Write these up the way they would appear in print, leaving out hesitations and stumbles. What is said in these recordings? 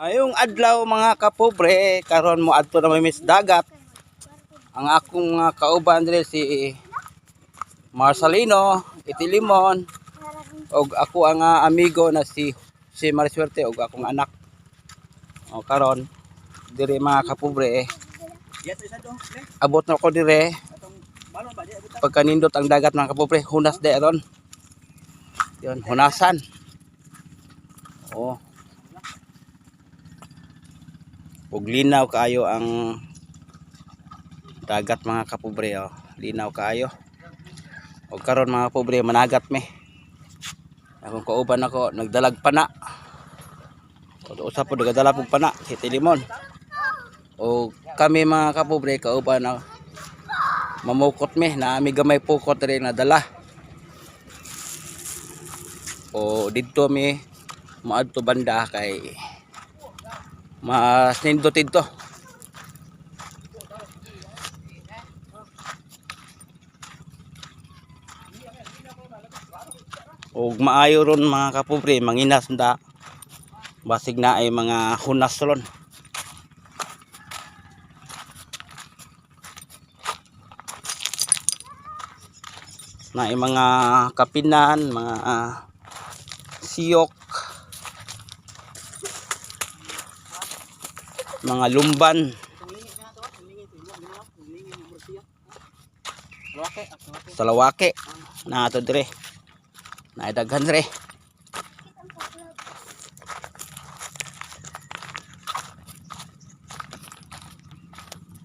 Ayong adlaw mga kapobre, karon mo adto na may mis dagat. Ang akong kauban dire si Marcelino, Itilimon, og ako ang amigo na si Marisuerte og akong anak. O karon dire mga kapobre, abot na ko dire pagkanindot ang dagat mga kapobre, hunas de aron. Yon, hunasan. Oh. Ug linaw kaayo ang dagat mga kapobre, oh. Linaw kaayo. Ug karon mga pobre managat me. Akong kauban ako nagdalag pana. Ug usa po nagadala pug pana si Tilimon. Ug kami mga kapobre kauban na mamukot me na ami gamay pukot rin na dala. O didto mi maadto banda kay mas nindot dito. Og maayo ron mga kapobre manginas nda basig na ay mga hunas ron. Na ay mga kapinan, mga siyok, mga lumban, salawake na ato dire. Na daghan dire.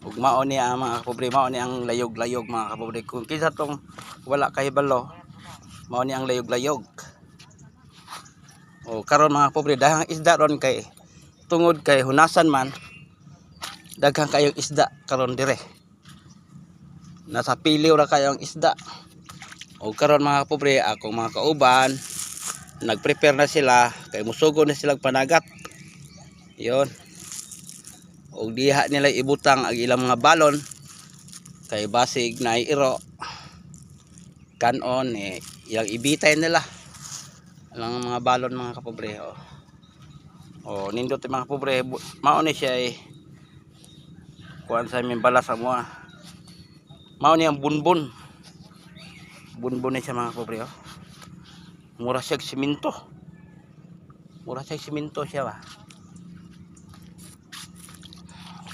Ug mao ni ang mga kapobre, mao ni ang layog-layog mga kapobre. Kung kinsa tong wala kahibalo, mao ni ang layog-layog. O karon mga kapobre daghang isda ron kay tungod kay hunasan man daghang kayong isda karon dire. Nasa piliw ra kayo ang isda. O karon mga kapobre akong mga kauban nagprepare na sila kay musugo na silang panagat. Yon. Og diha nila ibutang ang ilang mga balon kay basig na iro kanon yang ibitay nila ang mga balon mga kapobre. O nindot mga kapobre mao ni siya kuan sa min balas mo. Mao ni ang bunbun ni siya mga kapobre. Mura siya siminto siya ba.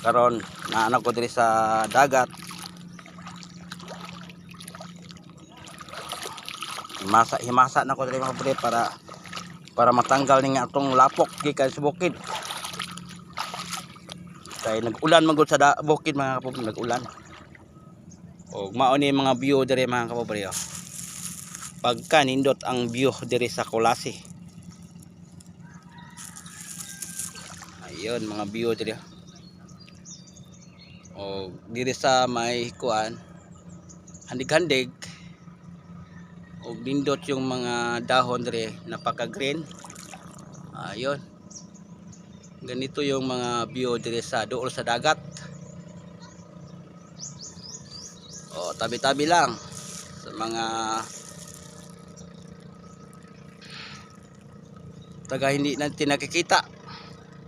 Karon naanak ko diri sa dagat. Himasa na ko diri mga kapobre para matanggal ning atong lapok gikan sa bukid. Kay nag-ulan man gud sa bukid mga kapobre, nag-ulan. Og mao ni mga view diri mga kapobre. Pagka nindot ang view diri sa Kulasi. Ayun mga view diri. O diri sa may kuan handig-handig og nindot yung mga dahon diri napaka-green. Ayun. Ganito yung mga view diri sa duol sa dagat. O tabi-tabi lang sa mga taga hindi natin nakikita.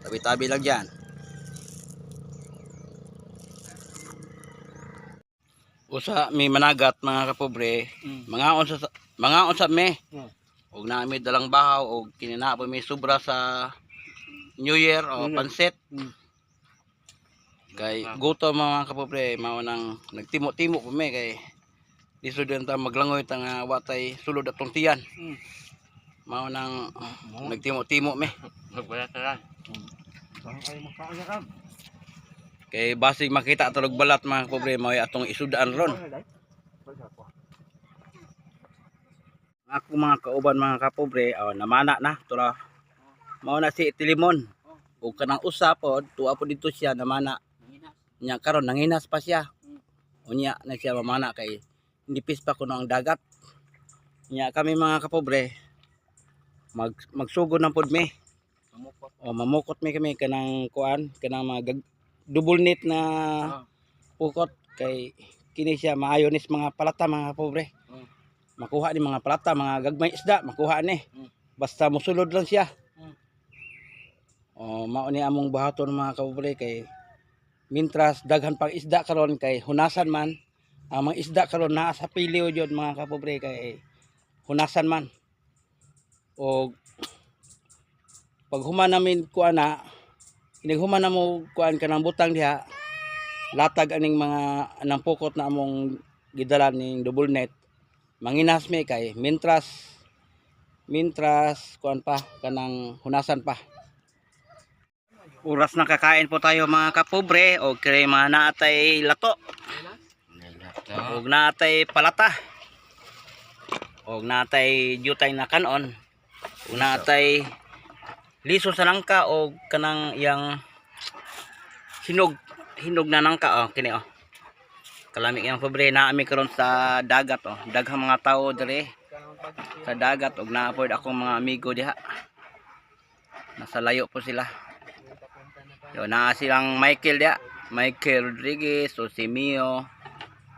Tabi-tabi lang yan. Usa may managat mga kapobre, mga unsa me. Og naami dalang bahaw og kininapo may sobra sa New Year o pansit. Kay gutom mga kapobre mao nang nagtimo-timo pa me kay lisod ta maglangoy ta nga watay sulod atong tiyan. Mao nang nagtimo-timo me. Kay basig makita tulog balat mga kapobre mao atong isudaan ron. Ako mga kauban mga kapobre namana na tura. Mao na si Tilimon. Ug kanang usa pod tuwa pod dito siya namana. Nya karon nanginas pa siya. Unya na siya mamana kay nipis pa kuno ang dagat. Nya kami mga kapobre magsugod ng pod me. Mamukot me kami kanang kuan, kanang mga double net na pukot kay kini siya maayo nis mga palata mga kapobre. Makuha ni mga palata, mga gagmay isda, makuha ni. Basta musulod lang siya. O mao ni among buhaton mga kapobre kay mintras daghan pang isda karon kay hunasan man ang mga isda karon naa sa pilyo jud mga kapobre kay hunasan man. O pag human namin kuan na inighuman na mo kuan kanang butang diha latag aning mga anang pukot na among gidala ning double net manginas mi kay mintras kuan pa kanang hunasan pa. Oras na kakain po tayo mga kapobre o kay mga naatay lato o naatay palata o naatay jutay na kanon o naatay liso sa nangka o kanang yang hinog na nangka kini kalami yang pobre naami karon sa dagat daghang mga tao dire sa dagat og naapod akong mga amigo diha nasa layo po sila. Yo naa silang Michael Rodriguez o si Mio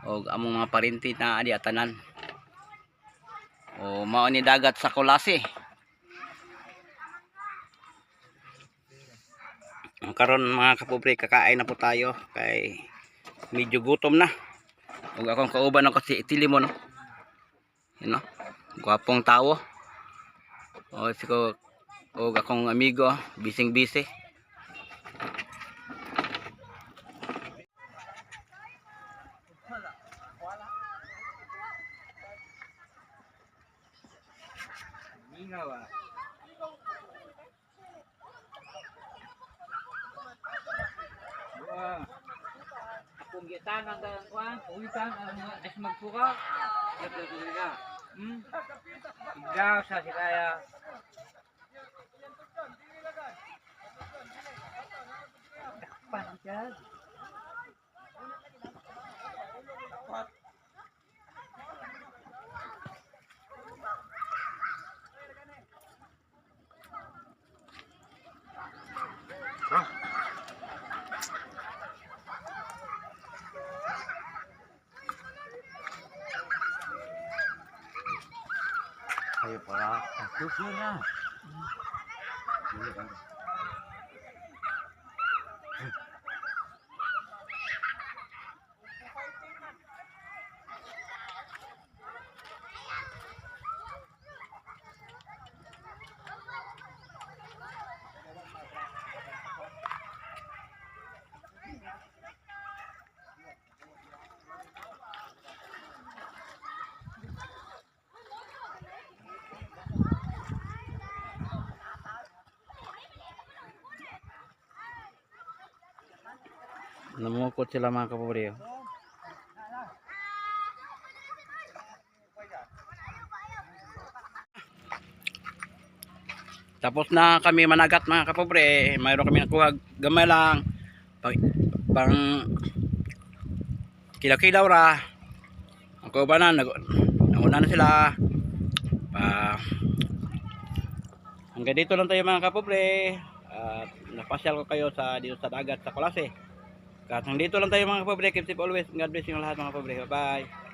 o among mga parinti na adi atanan. O mao ni dagat sa Colase. Karon mga kapobre kakain na po tayo kay medyo gutom na. Ug akong kauban ako si Tilimon no. You know? Gwapong tao. O siko og akong amigo bising-bisi. Kung gitan ang kuan, ulitan ang es magpuka. Ito na. Igaw sa silaya. Panjat. Ayo pala. Susun na. Namukot sila mga kapobre. Tapos na kami managat mga kapobre. Mayroon kami nakuha gamay lang pang kilaw-kilaw ra. Ang kaubanan nauna na sila. Hanggang dito lang tayo mga kapobre. At napasyal ko kayo dito sa dagat sa Colase. At hanggang dito lang tayo mga kapobre. Keep safe always. God bless you lahat mga kapobre. Bye bye.